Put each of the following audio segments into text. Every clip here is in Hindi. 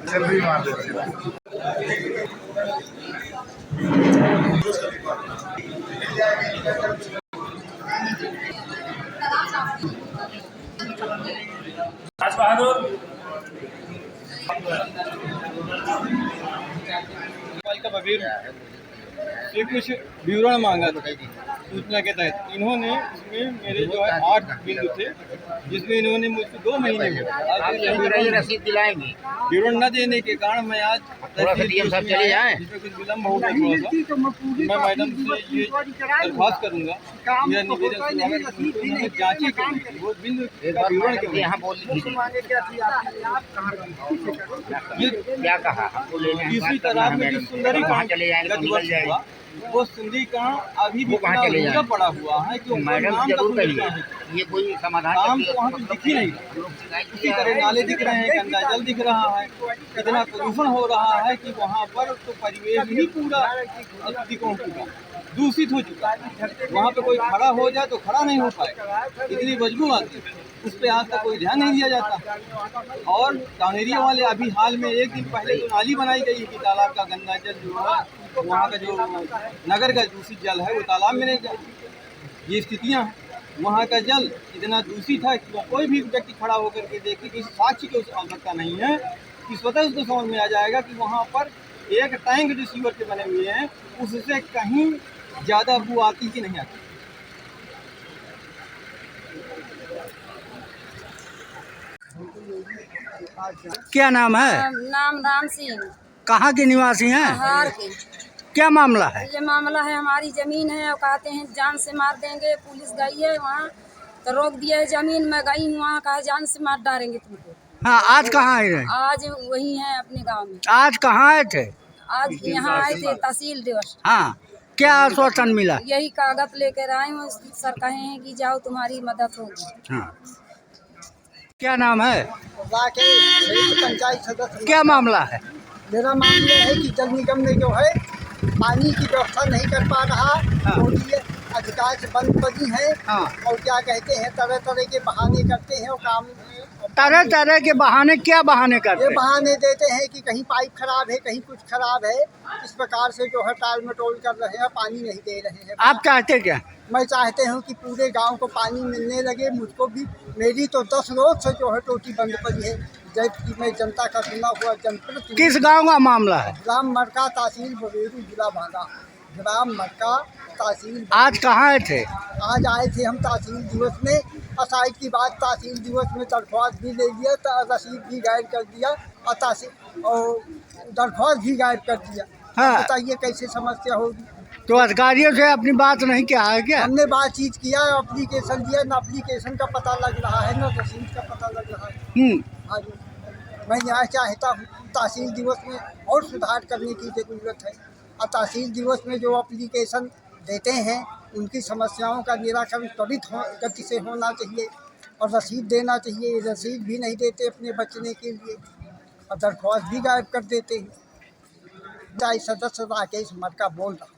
जल्दी मार देते राज बहादुर ये कुछ विवरण मांगा था सूचना के तहत। इन्होंने इसमें मेरे जो है 8 बिंदु थे, जिसमें इन्होंने मुझसे 2 महीने में रसीद दिलाएंगे। विवरण न देने के कारण मैं आज डीएम साहब चले जाएं। जिसमें कुछ विलम्ब हो गया थोड़ा सा, मैं मैडम से ये दरख्वास्त करूँगा, मेरा निवेदन जांची करें वो बिंदु का विवरण के यहाँ बोल क्या कहा आपको लेने तीसरी तालाब में जो सुंदरीकरण चले जाएंगे, निकल जाएगा। वो सुंदरीकरण अभी भी कहाँ चले अधूरा पड़ा हुआ है कि मैडम जरूर कहिए, ये कोई समाधान काम तो वहाँ दिख ही नहीं रहा। इसी तरह नाले दिख रहे हैं, गंदा जल दिख रहा है, इतना प्रदूषण हो रहा है कि वहाँ पर तो परिवेश ही पूरा दृष्टिकोण पूरा दूषित हो चुका है। वहाँ पे कोई खड़ा हो जाए तो खड़ा नहीं हो पाएगा, इतनी बदबू आती है। उस पर आज तक कोई ध्यान नहीं दिया जाता। और कानेरिया वाले अभी हाल में 1 दिन पहले जो नाली बनाई गई है कि तालाब का गंदा जल जो है, वहाँ का जो नगर का दूषित जल है वो तालाब में नहीं जाए। ये स्थितियाँ हैं। वहाँ का जल इतना दूषित है कि कोई भी व्यक्ति खड़ा होकर के देखे कि साक्ष्य की आवश्यकता नहीं है, कि स्वतः उसको समझ में आ जाएगा कि वहाँ पर एक टैंक जो सीवर के बने हुए हैं उससे कहीं ज़्यादा बू आती कि नहीं आती। क्या नाम है? नाम राम सिंह। कहाँ के निवासी हैं? हार के। क्या मामला है? ये मामला है, हमारी जमीन है और कहते हैं जान से मार देंगे। पुलिस गई है वहाँ तो रोक दिया है जमीन। मैं गई हूँ वहाँ, कहा जान से मार डालेंगे तुमको। हाँ, आज कहाँ आए थे? आज वही है अपने गांव में। आज कहाँ आए थे? आज यहाँ आए थे तहसील दिवस। हाँ, क्या आश्वासन मिला? यही कागज लेकर आए हूँ, सर कहे हैं कि जाओ तुम्हारी मदद होगी। हाँ, क्या नाम है? पंचायत सदस्य। क्या मामला है? मेरा मामला है कि जल निगम ने जो है पानी की व्यवस्था नहीं कर पा रहा। हाँ। और ये अधिकार से बंद पड़ी है। हाँ। और क्या कहते हैं, तरह तरह के बहाने करते हैं और काम तरह तरह के बहाने। क्या बहाने ये करते हैं? बहाने देते हैं कि कहीं पाइप खराब है, कहीं कुछ खराब है। इस प्रकार से जो है टाल मटोल कर रहे हैं, पानी नहीं दे रहे हैं। आप चाहते क्या? मैं चाहते हूँ कि पूरे गांव को पानी मिलने लगे। मुझको भी, मेरी तो 10 रोज से जो है टोटी बंद पड़ी है, जबकि मैं जनता का सुना हुआ जनप्रतिनिधि। किस गांव का मामला है? ग्राम मरका, तहसील बवेरू, जिला बांदा। ग्राम मरका, तहसील। आज कहाँ आए थे? आज आए थे हम तहसील दिवस में। असाइड की बात, तहसील दिवस में दरख्वास्त भी ले लिया, रसीद भी गायब कर दिया और तहसील और दरख्वास्त भी गायब कर दिया। हाँ। बताइए कैसे समस्या होगी। तो अधिकारियों से अपनी बात नहीं किया है क्या? हमने बातचीत किया, एप्लीकेशन दिया, न एप्लीकेशन का पता लग रहा है न रसीद का पता लग रहा है। हाँ जी, मैं यहाँ चाहता हूँ तहसील दिवस में और सुधार करने की ज़रूरत है। और तहसील दिवस में जो एप्लीकेशन देते हैं उनकी समस्याओं का निराकरण त्वरित गति से होना चाहिए और रसीद देना चाहिए। रसीद भी नहीं देते अपने बचने के लिए और दरख्वास्त भी गायब कर देते हैं। पंचायत सदस्य राकेश मरका बोल रहा हूँ।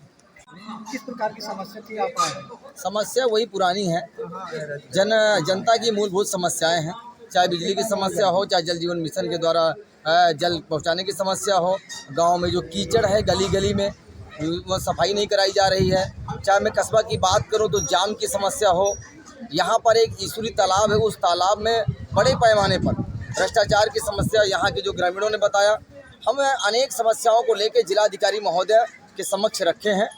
किस प्रकार की समस्या थी आप आए? समस्या वही पुरानी है। जनता की मूलभूत समस्याएं हैं, चाहे बिजली की समस्या हो, चाहे जल जीवन मिशन के द्वारा जल पहुंचाने की समस्या हो, गांव में जो कीचड़ है गली गली में वो सफाई नहीं कराई जा रही है, चाहे मैं कस्बा की बात करूं तो जाम की समस्या हो। यहाँ पर एक ईश्वरी तालाब है, उस तालाब में बड़े पैमाने पर भ्रष्टाचार की समस्या यहाँ के जो ग्रामीणों ने बताया। हम अनेक समस्याओं को लेकर जिलाधिकारी महोदय के समक्ष रखे हैं।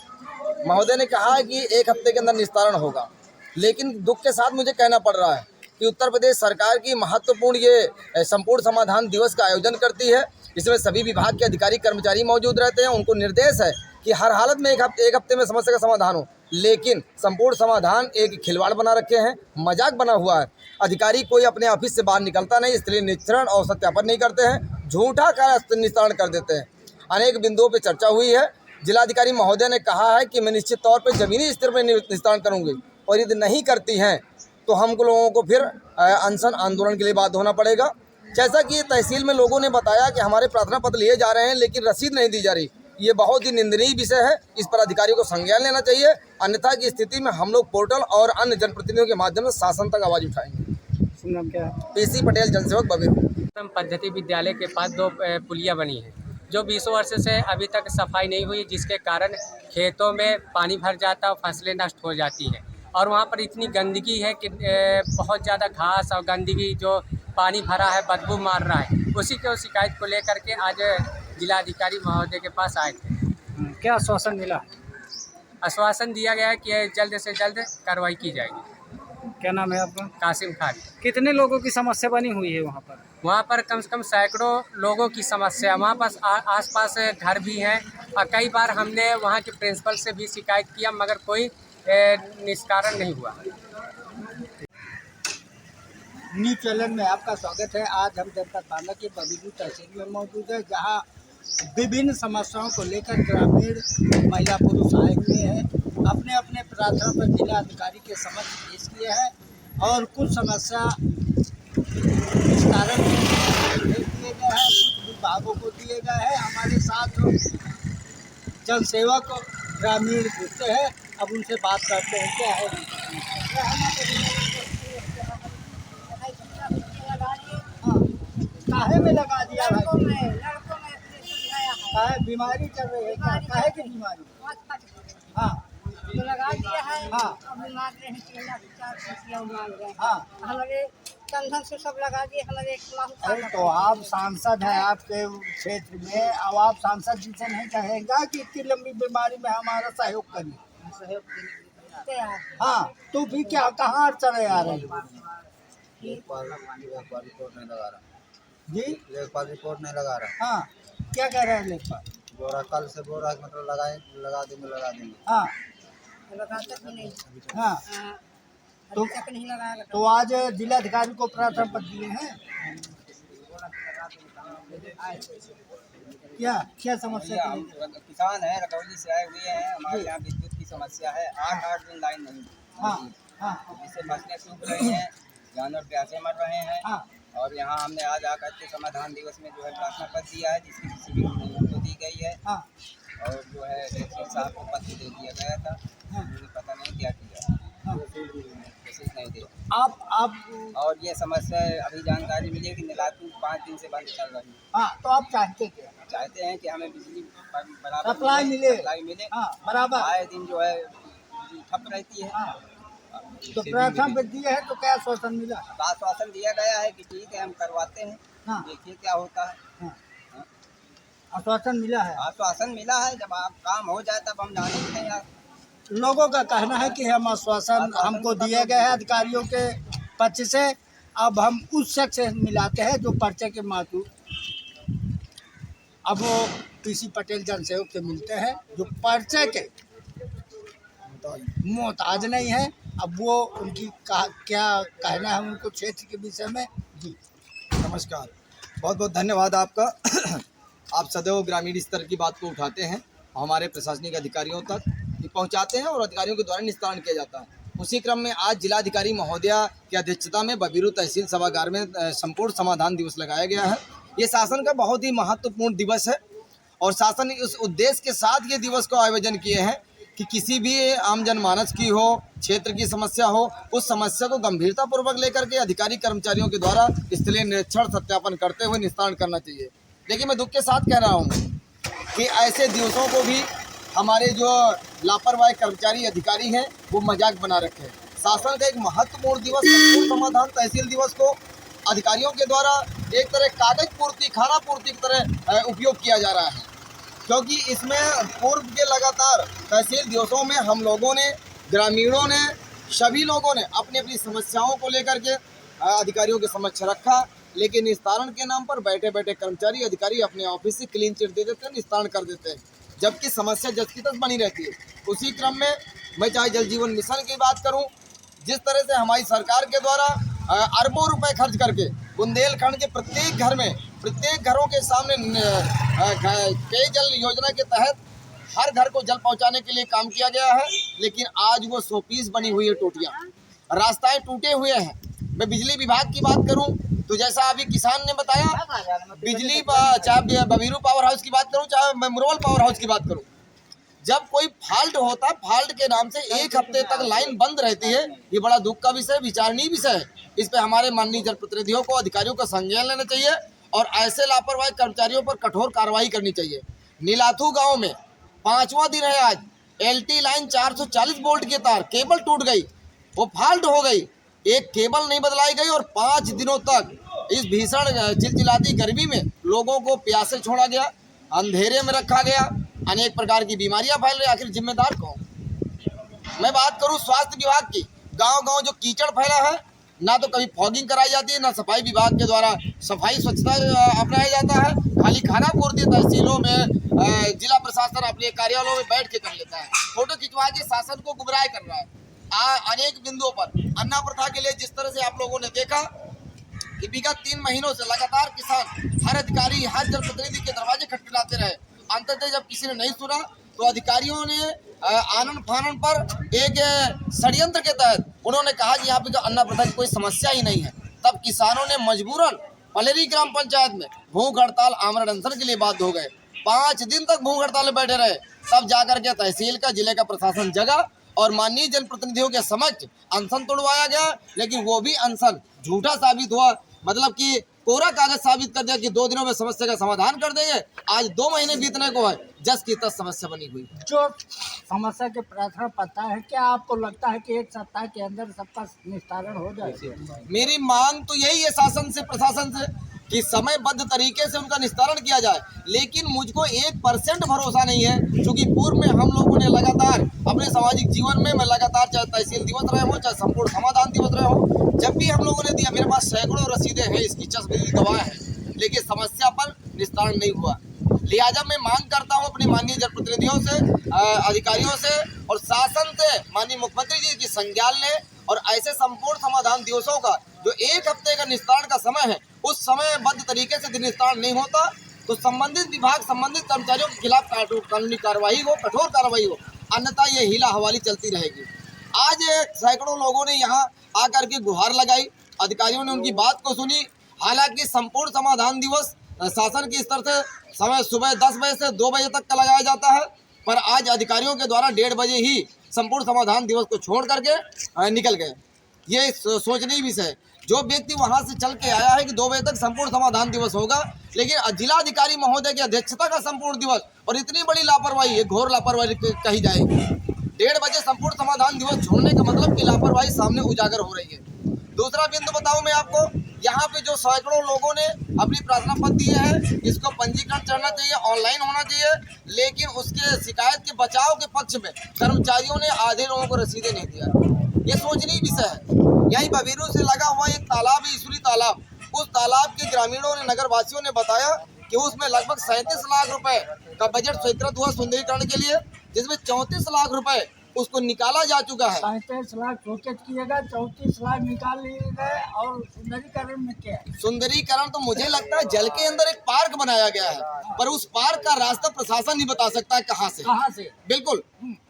महोदय ने कहा है कि 1 हफ्ते के अंदर निस्तारण होगा, लेकिन दुख के साथ मुझे कहना पड़ रहा है कि उत्तर प्रदेश सरकार की महत्वपूर्ण ये संपूर्ण समाधान दिवस का आयोजन करती है। इसमें सभी विभाग के अधिकारी कर्मचारी मौजूद रहते हैं। उनको निर्देश है कि हर हालत में एक हफ्ते में समस्या का समाधान हो, लेकिन संपूर्ण समाधान एक खिलवाड़ बना रखे हैं, मजाक बना हुआ है। अधिकारी कोई अपने ऑफिस से बाहर निकलता नहीं, इसलिए निरीक्षण और सत्यापन नहीं करते हैं, झूठा कार्य निस्तारण कर देते हैं। अनेक बिंदुओं पर चर्चा हुई है। जिलाधिकारी महोदय ने कहा है कि मैं निश्चित तौर पर जमीनी स्तर पर निस्तारण करूँगी और यदि नहीं करती हैं तो हम लोगों को फिर अनशन आंदोलन के लिए बाध्य होना पड़ेगा। जैसा कि तहसील में लोगों ने बताया कि हमारे प्रार्थना पत्र लिए जा रहे हैं लेकिन रसीद नहीं दी जा रही, ये बहुत ही निंदनीय विषय है। इस पर अधिकारियों को संज्ञान लेना चाहिए, अन्यथा की स्थिति में हम लोग पोर्टल और अन्य जनप्रतिनिधियों के माध्यम से शासन तक आवाज़ उठाएंगे। शुभ नाम क्या है? पीसी पटेल जनसेवक बबीर। पद्धति विद्यालय के पास 2 पुलिया बनी है जो 20 वर्ष से अभी तक सफाई नहीं हुई, जिसके कारण खेतों में पानी भर जाता है और फसलें नष्ट हो जाती हैं। और वहाँ पर इतनी गंदगी है कि बहुत ज़्यादा घास और गंदगी जो पानी भरा है बदबू मार रहा है। उसी को शिकायत को लेकर के आज जिलाधिकारी महोदय के पास आए थे। क्या आश्वासन मिला? आश्वासन दिया गया है कि जल्द से जल्द कार्रवाई की जाएगी। क्या नाम है आपका? कासिम खान। कितने लोगों की समस्या बनी हुई है वहाँ पर? वहाँ पर कम से कम सैकड़ों लोगों की समस्या, वहाँ पास आसपास घर भी हैं और कई बार हमने वहाँ के प्रिंसिपल से भी शिकायत किया मगर कोई निष्कारण नहीं हुआ। न्यूज चैनल में आपका स्वागत है। आज हम जनता थाना के बबीरू तहसील में मौजूद है, जहां विभिन्न समस्याओं को लेकर ग्रामीण महिला पुरुष आए हुए हैं। अपने अपने प्रार्थना पर जिला अधिकारी के समक्ष पेश किए हैं और कुछ समस्या निस्तारण दिए गए हैं, कुछ विभागों को दिए गए हैं। हमारे साथ जनसेवक ग्रामीण जुड़ते हैं, अब उनसे बात करते हैं। क्या है काहे में लगा दिया भाई? काहे बीमारी चल रही है? काहे की बीमारी? हाँ तो लगा दिया है। हाँ। बीमार रहे 3 लाख 4 मांग रहे हैं। हाँ। हमारे कंधन से सब लगा दिए, हमारे 1 लाख। अरे तो आप सांसद हैं आपके क्षेत्र में, अब आप सांसद जी से नहीं कहेगा कि इतनी लंबी बीमारी में हमारा सहयोग करिए? हाँ, तो फिर क्या कहाँ अड़चन आ रही है? जी लेखपाल रिपोर्ट नहीं लगा रहा। हाँ, क्या कह रहे हैं लेखपाल? बोरा कल से बोरा मतलब लगा देंगे। हाँ लगाता भी नहीं। हाँ, अभी तक नहीं लगाया। तो आज जिलाधिकारी को प्रार्थना पत्र दिए हैं। क्या समस्या हम किसान हैं, रकौली से आए हुए हैं। हमारे यहाँ विद्युत की समस्या है। 8 दिन लाइन नहीं। हाँ हाँ जिससे फसलें सूख रही हैं, जानवर प्यासे मर रहे हैं। हाँ और यहाँ हमने आज आकर के समाधान दिवस में जो है प्रार्थना पत्र दिया है, जिसकी किसी को दी गई है। हाँ और जो है डीसी साहब को पत्र दे दिया गया था, उन्होंने पता नहीं क्या किया, कोशिश नहीं दी। आप और ये समस्या अभी जानकारी मिली है कि नीलातू 5 दिन से बंद चल रही है। हाँ, तो आप चाहते क्या? चाहते हैं कि हमें बिजली बराबर सप्लाई मिले। हाँ, बराबर। आए दिन जो है बिजली ठप रहती है। हाँ। तो प्रार्थना पत्र दिया है तो क्या आश्वासन मिला? आश्वासन दिया गया है कि ठीक है हम करवाते हैं। हाँ। देखिए क्या होता है। हाँ। आश्वासन मिला है। आश्वासन मिला है, जब आप काम हो जाए तब हम जानेंगे यार। लोगों का कहना है कि हम आश्वासन हमको दिए गए हैं अधिकारियों के पक्ष से, अब हम उस शख्स से मिलाते हैं जो पर्चे के मातू, अब वो पीसी पटेल जनसेवक से मिलते हैं जो पर्चे के मोहताज नहीं है। अब वो उनकी क्या कहना है उनको क्षेत्र के विषय में। जी नमस्कार, बहुत बहुत धन्यवाद आपका। आप सदैव ग्रामीण स्तर की बात को उठाते हैं, हमारे प्रशासनिक अधिकारियों तक पहुंचाते हैं और अधिकारियों के द्वारा निस्तारण किया जाता है। उसी क्रम में आज जिलाधिकारी महोदया की अध्यक्षता में बबीरू तहसील सभागार में संपूर्ण समाधान दिवस लगाया गया है। ये शासन का बहुत ही महत्वपूर्ण दिवस है और शासन उस उद्देश्य के साथ ये दिवस को आयोजन किए हैं कि किसी भी आम जनमानस की हो, क्षेत्र की समस्या हो, उस समस्या को गंभीरतापूर्वक लेकर के अधिकारी कर्मचारियों के द्वारा स्थलीय निरीक्षण सत्यापन करते हुए निस्तारण करना चाहिए। लेकिन मैं दुख के साथ कह रहा हूँ कि ऐसे दिवसों को भी हमारे जो लापरवाह कर्मचारी अधिकारी हैं वो मजाक बना रखे हैं। शासन का एक महत्वपूर्ण दिवस संपूर्ण समाधान तहसील दिवस को अधिकारियों के द्वारा एक तरह कागज पूर्ति, खाना पूर्ति की तरह उपयोग किया जा रहा है, क्योंकि इसमें पूर्व के लगातार तहसील दिवसों में हम लोगों ने, ग्रामीणों ने, सभी लोगों ने अपनी अपनी समस्याओं को लेकर के अधिकारियों के समक्ष रखा, लेकिन निस्तारण के नाम पर बैठे बैठे कर्मचारी अधिकारी अपने ऑफिस से क्लीन चिट दे देते हैं, निस्तारण कर देते हैं, जबकि समस्या जस की तस बनी रहती है। उसी क्रम में मैं चाहे जल जीवन मिशन की बात करूं, जिस तरह से हमारी सरकार के द्वारा अरबों रुपए खर्च करके बुंदेलखंड के प्रत्येक घरों के सामने पेयजल योजना के तहत हर घर को जल पहुंचाने के लिए काम किया गया है, लेकिन आज वो 100 पीस बनी हुई है टोटियाँ, रास्ताएं टूटे हुए हैं। मैं बिजली विभाग की बात करूं तो जैसा अभी किसान ने बताया, बिजली चाहे बबीरू पावर हाउस की बात करूं, चाहे मैं मुरवल पावर हाउस की बात करूं, जब कोई फॉल्ट होता है, फॉल्ट के नाम से 1 हफ्ते तक लाइन बंद रहती है। ये बड़ा दुख का विषय, विचारणीय विषय है। इस पे हमारे माननीय जनप्रतिनिधियों को, अधिकारियों का संज्ञान लेना चाहिए और ऐसे लापरवाही कर्मचारियों पर कठोर कार्रवाई करनी चाहिए। नीलाथू गांव में 5वां दिन है आज, LT लाइन 440 वोल्ट के तार, केबल टूट गई, वो फॉल्ट हो गई, एक केबल नहीं बदलाई गई और 5 दिनों तक इस भीषण चिलचिलाती गर्मी में लोगों को प्यासे छोड़ा गया, अंधेरे में रखा गया, अनेक प्रकार की बीमारियां फैल रही। आखिर जिम्मेदार कौन? मैं बात करूं स्वास्थ्य विभाग की, गांव-गांव जो कीचड़ फैला है, ना तो कभी फॉगिंग कराई जाती है, ना सफाई विभाग के द्वारा सफाई स्वच्छता अपनाया जाता है। खाली खाना पूर्ति तहसीलों में जिला प्रशासन अपने कार्यालयों में बैठ के कर लेता है, फोटो खिंचवा के शासन को गुमराह कर रहा है। अनेक बिंदुओं पर अन्ना प्रथा के लिए जिस तरह से आप लोगों ने देखा कि विगत 3 महीनों से लगातार किसान, हर अधिकारी, हर जनप्रतिनिधि के दरवाजे खटखटाते रहे। अंततः जब किसी ने नहीं सुना तो अधिकारियों ने आनन फानन पर एक षड्यंत्र के तहत उन्होंने कहा कि यहाँ पे जो अन्ना प्रथा की कोई समस्या ही नहीं है। तब किसानों ने मजबूरन पलेरी ग्राम पंचायत में भूख हड़ताल, आमरण अनशन के लिए बाध्य हो गए। 5 दिन तक भूख हड़ताल में बैठे रहे। तब जाकर के तहसील का, जिले का प्रशासन जगा और माननीय जनप्रतिनिधियों के समक्ष अनशन तोड़वाया गया, लेकिन वो भी अनशन झूठा साबित हुआ। मतलब कि कोरा कागज साबित कर दिया कि 2 दिनों में समस्या का समाधान कर देंगे। आज 2 महीने बीतने को है, जस की तस समस्या बनी हुई। जो समस्या के प्रार्थना पता है, क्या आपको लगता है कि 1 सप्ताह के अंदर सबका निस्तारण हो जाए? मेरी मांग तो यही है शासन से, प्रशासन से, कि समयबद्ध तरीके से उनका निस्तारण किया जाए। लेकिन मुझको 1% भरोसा नहीं है, क्योंकि पूर्व में हम लोगों ने लगातार अपने सामाजिक जीवन में, मैं लगातार चाहे तहसील दिवस रहे हो, चाहे संपूर्ण समाधान दिवस रहे हो, जब भी हम लोगों ने दिया, मेरे पास सैकड़ों रसीदें हैं, इसकी चश्मदीद गवाह है, लेकिन समस्या पर निस्तारण नहीं हुआ। लिहाजा मैं मांग करता हूं अपने माननीय जनप्रतिनिधियों से, अधिकारियों से और शासन से, माननीय मुख्यमंत्री जी की संज्ञान लें और ऐसे संपूर्ण समाधान दिवसों का जो 1 हफ्ते का निस्तारण का समय है, उस समयबद्ध तरीके से निस्तारण नहीं होता तो संबंधित विभाग, संबंधित कर्मचारियों के खिलाफ कानूनी कार्रवाई हो, कठोर कार्रवाई हो, अन्यथा ये हीला हवाली चलती रहेगी। आज सैकड़ों लोगों ने यहाँ आकर के गुहार लगाई, अधिकारियों ने उनकी बात को सुनी। हालांकि संपूर्ण समाधान दिवस शासन के स्तर से समय सुबह 10 बजे से 2 बजे तक का लगाया जाता है, पर आज अधिकारियों के द्वारा 1:30 बजे ही संपूर्ण समाधान दिवस को छोड़ करके निकल गए। ये सोचनीय विषय है। जो व्यक्ति वहां से चल के आया है कि 2 बजे तक संपूर्ण समाधान दिवस होगा, लेकिन जिलाधिकारी महोदय की अध्यक्षता का संपूर्ण दिवस, और इतनी बड़ी लापरवाही, ये घोर लापरवाही कही जाएगी। 1:30 बजे संपूर्ण समाधान दिवस छोड़ने का मतलब कि लापरवाही सामने उजागर हो रही है। दूसरा बिंदु बताऊं मैं आपको, यहाँ पे जो सैकड़ों लोगों ने अपनी प्रार्थना पत्र दिए हैं, इसको पंजीकरण करना चाहिए, ऑनलाइन होना चाहिए, लेकिन उसके शिकायत के बचाव के पक्ष में कर्मचारियों ने आधे लोगों को रसीदें नहीं दिया। ये सोचनीय विषय है। यहीं बबीरू से लगा हुआ एक तालाब है, ईश्वरी तालाब, उस तालाब के ग्रामीणों ने, नगरवासियों ने बताया कि उसमें लगभग 37 लाख रुपए का बजट स्वीकृत हुआ सुंदरीकरण के लिए, जिसमें 34 लाख रुपए उसको निकाला जा चुका है। 37 लाख प्रोजेक्ट किएगा, 34 लाख निकाल लिए गए। और सुंदरीकरण में क्या है? सुंदरीकरण तो मुझे लगता है जल के अंदर एक पार्क बनाया गया है, पर उस पार्क का रास्ता प्रशासन नहीं बता सकता है कहाँ से। बिल्कुल,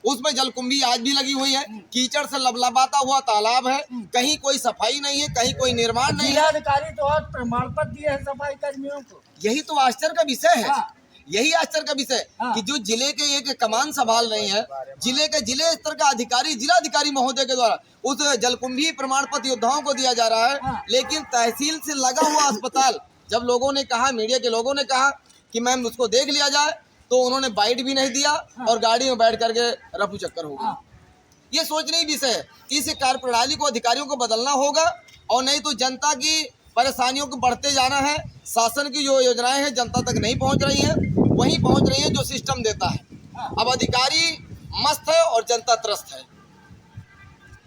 उसमें जलकुंभी आज भी लगी हुई है, कीचड़ से लबलबाता हुआ तालाब है, कहीं कोई सफाई नहीं है, कहीं कोई निर्माण नहीं है। जिलाधिकारी तो आज प्रमाण पत्र दिए हैं सफाई कर्मियों को। यही तो आश्चर्य का विषय है। यही आश्चर्य का विषय कि जो जिले के एक कमान संभाल रहे हैं, जिले स्तर का अधिकारी, जिलाधिकारी महोदय के द्वारा उस जलकुंभी प्रमाण पत्र योद्धाओं को दिया जा रहा है, लेकिन तहसील से लगा हुआ अस्पताल, जब लोगों ने कहा, मीडिया के लोगों ने कहा कि मैम उसको देख लिया जाए, तो उन्होंने बाइट भी नहीं दिया और गाड़ी में बैठ करके रफू चक्कर हो गया। ये सोचनीय विषय है। इस कार्य प्रणाली को अधिकारियों को बदलना होगा, और नहीं तो जनता की परेशानियों को बढ़ते जाना है। शासन की जो योजनाएं हैं जनता तक नहीं पहुंच रही हैं, वहीं पहुंच रही है जो सिस्टम देता है। अब अधिकारी मस्त है और जनता त्रस्त है।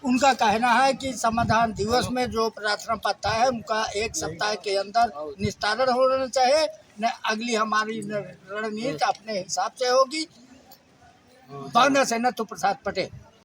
उनका कहना है कि समाधान दिवस में जो प्रार्थना पत्र है उनका 1 सप्ताह के अंदर निस्तारण होना चाहिए। न अगली हमारी रणनीति अपने हिसाब से होगी। बांदा से नथु प्रसाद पटेल।